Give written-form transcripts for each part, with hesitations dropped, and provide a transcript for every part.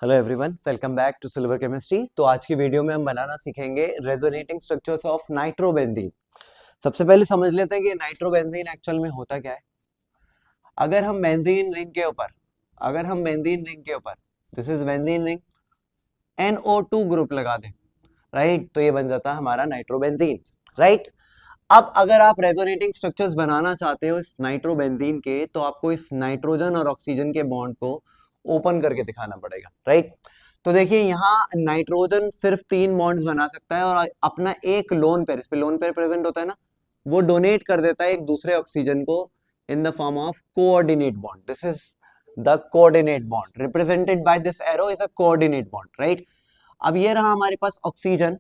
Hello everyone, welcome back to Silver Chemistry. तो आज की वीडियो में हम बनाना सीखेंगे रेजोनेटिंग स्ट्रक्चर्स ऑफ नाइट्रोबेंजीन। सबसे पहले समझ लेते हैं कि नाइट्रोबेंजीन एक्चुअल में होता क्या है। अगर हम बेंजीन रिंग के ऊपर this is benzene ring, NO2 group लगा दें, राइट, तो ये बन जाता है हमारा नाइट्रोबेंजीन, राइट। अब अगर आप रेजोनेटिंग स्ट्रक्चर्स बनाना चाहते हो इस नाइट्रोबेंजीन के, तो आपको इस नाइट्रोजन और ऑक्सीजन के बॉन्ड को ओपन करके दिखाना पड़ेगा, राइट। तो देखिए यहाँ नाइट्रोजन सिर्फ 3 बॉन्ड्स बना सकता है और अपना एक लोन पेयर, इस पे लोन पेयर प्रेजेंट होता है ना, वो डोनेट कर देता है एक दूसरे ऑक्सीजन को इन the form of coordinate bond. This is the coordinate bond represented by this arrow is a coordinate bond, right. अब ये रहा हमारे पास ऑक्सीजन।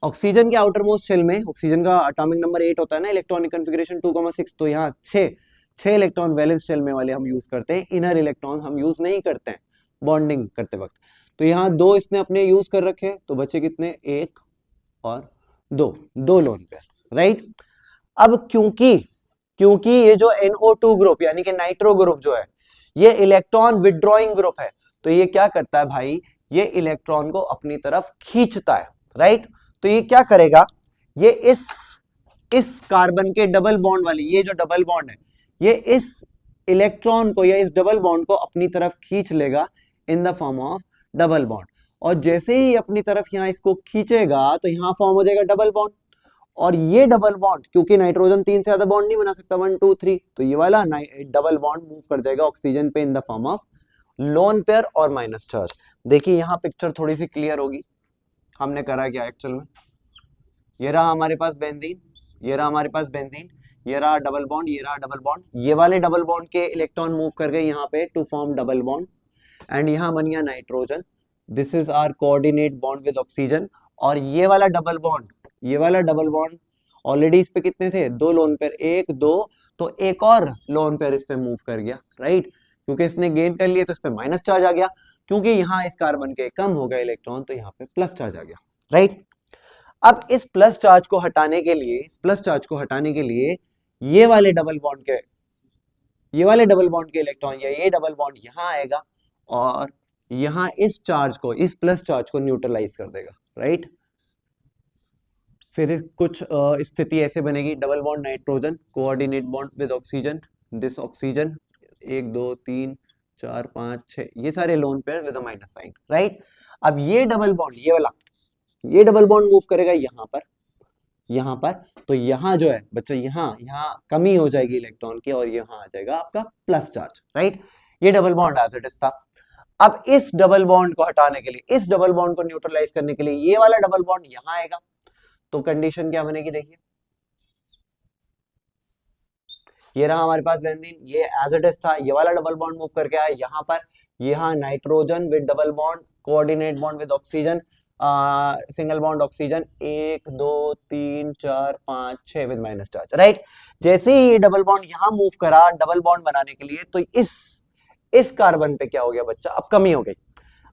ऑक्सीजन के आउटर मोस्ट शेल में ऑक्सीजन का एटॉमिक नंबर 8 होता है ना, इलेक्ट्रॉनिक कॉन्फ़िगरेशन 2,6, तो यहाँ 6 इलेक्ट्रॉन वैलेंस शेल में वाले हम यूज करते हैं, इनर इलेक्ट्रॉन हम यूज नहीं करते हैं बॉन्डिंग करते वक्त। तो यहाँ 2 इसने अपने यूज कर रखे हैं, तो बचे कितने, 1 और 2 लोन पेयर, राइट। अब क्योंकि ये जो NO2 ग्रुप यानी कि नाइट्रो ग्रुप जो है ये इलेक्ट्रॉन विड्रॉइंग ग्रुप है, तो ये क्या करता है भाई, ये इलेक्ट्रॉन को अपनी तरफ खींचता है, राइट। तो ये क्या करेगा, ये इस कार्बन के डबल बॉन्ड वाली, ये जो डबल बॉन्ड है, ये इस इलेक्ट्रॉन को या इस डबल बॉन्ड को अपनी तरफ खींच लेगा इन the form of double bond. और जैसे ही अपनी तरफ यहां इसको खींचेगा तो यहां फॉर्म हो जाएगा डबल बॉन्ड। और ये डबल बॉन्ड, क्योंकि नाइट्रोजन 3 से ज्यादा बॉन्ड नहीं बना सकता, 1 2 3, तो ये वाला डबल बॉन्ड मूव कर जाएगा ऑक्सीजन पे इन the form of lone pair और माइनस चार्ज। देखिए यहाँ पिक्चर थोड़ी सी क्लियर होगी, हमने करा क्या एक्चुअल में। ये रहा हमारे पास बेंजीन, ये रहा हमारे पास बेंजीन, ये रहा डबल बॉन्ड, ये रहा डबल बॉन्ड, ये वाले डबल बॉन्ड के इलेक्ट्रॉन मूव कर गए यहाँ पे to form double bond and यहाँ बन गया nitrogen. This is our coordinate bond with oxygen. और ये वाला डबल बॉन्ड ऑलरेडी इस पे कितने थे, 2 लोन पेयर, 1 2, तो एक और लोन पेयर इस पे मूव कर गया, राइट। क्योंकि इसने गेन कर लिया तो इस पे माइनस चार्ज आ गया, क्योंकि यहाँ इस कार्बन के कम हो गया इलेक्ट्रॉन तो यहाँ पे प्लस चार्ज आ गया, राइट। अब इस प्लस चार्ज को हटाने के लिए ये वाले डबल बॉन्ड के इलेक्ट्रॉन या ये डबल बॉन्ड यहां आएगा और यहां इस प्लस चार्ज को न्यूट्रलाइज कर देगा, राइट। फिर कुछ स्थिति ऐसे बनेगी, double bond nitrogen coordinate bond with oxygen, this oxygen 1 2 3 4 5 6, ये सारे lone pair with a minus sign, right. अब ये डबल बॉन्ड, ये डबल बॉन्ड मूव करेगा यहाँ पर, तो यहाँ जो है बच्चों, यहाँ कमी हो जाएगी इलेक्ट्रॉन की और यहाँ आ जाएगा आपका प्लस चार्ज, राइट। ये double bond as it is था। अब इस डबल बॉन्ड को हटाने के लिए, इस डबल बॉन्ड को न्यूट्रलाइज करने के लिए ये वाला डबल बॉन्ड यहाँ आएगा, तो कंडीशन क्या बनेगी, देखिए ये रहा हमारे पास बेंजीन, ये एज इट इज था, ये वाला डबल बॉन्ड मूव करके आया यहाँ पर, यहाँ nitrogen with double bond coordinate bond with oxygen, single bond oxygen 1 2 3 4 5 6 with minus charge, right. जैसे ही ये डबल बॉन्ड यहाँ मूव करा डबल बॉन्ड बनाने के लिए, तो इस कार्बन पे क्या हो गया बच्चा, अब कमी हो गई।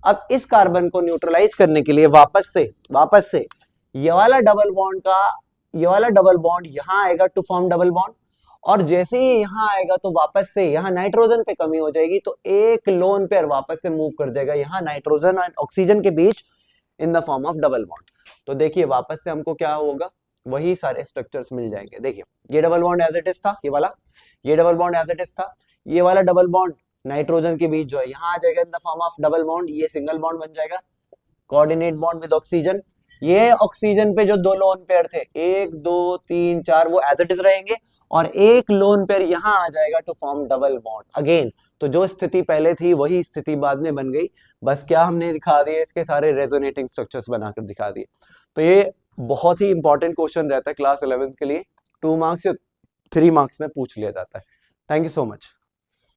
अब इस कार्बन को न्यूट्रलाइज करने के लिए वापस से ये वाला डबल बॉन्ड यहाँ आएगा टू फॉर्म डबल बॉन्ड, और जैसे ही यहाँ आएगा तो वापस से यहाँ नाइट्रोजन पे कमी हो जाएगी, तो एक लोन पेयर वापस से मूव कर जाएगा यहाँ नाइट्रोजन और ऑक्सीजन के बीच in the form of double bond. तो देखिए वापस से हमको क्या होगा, वही सारे स्ट्रक्चर्स मिल जाएंगे। देखिए ये double bond as it is था, ये double bond as it is था, ये वाला डबल बॉन्ड नाइट्रोजन के बीच जो है यहाँ आ जाएगा इन the form of double bond, ये सिंगल बॉन्ड बन जाएगा कोऑर्डिनेट बॉन्ड विद ऑक्सीजन। ये ऑक्सीजन पे जो 2 लोन पेयर थे 1 2 3 4 वो एज इट इज रहेंगे, और एक लोन पेयर यहाँ आ जाएगा to form double bond again. तो जो स्थिति पहले थी वही स्थिति बाद में बन गई, बस क्या हमने दिखा दिए, इसके सारे रेजोनेटिंग स्ट्रक्चर्स बनाकर दिखा दिए। तो ये बहुत ही इंपॉर्टेंट क्वेश्चन रहता है क्लास 11 के लिए, 2 मार्क्स या 3 मार्क्स में पूछ लिया जाता है। Thank you so much.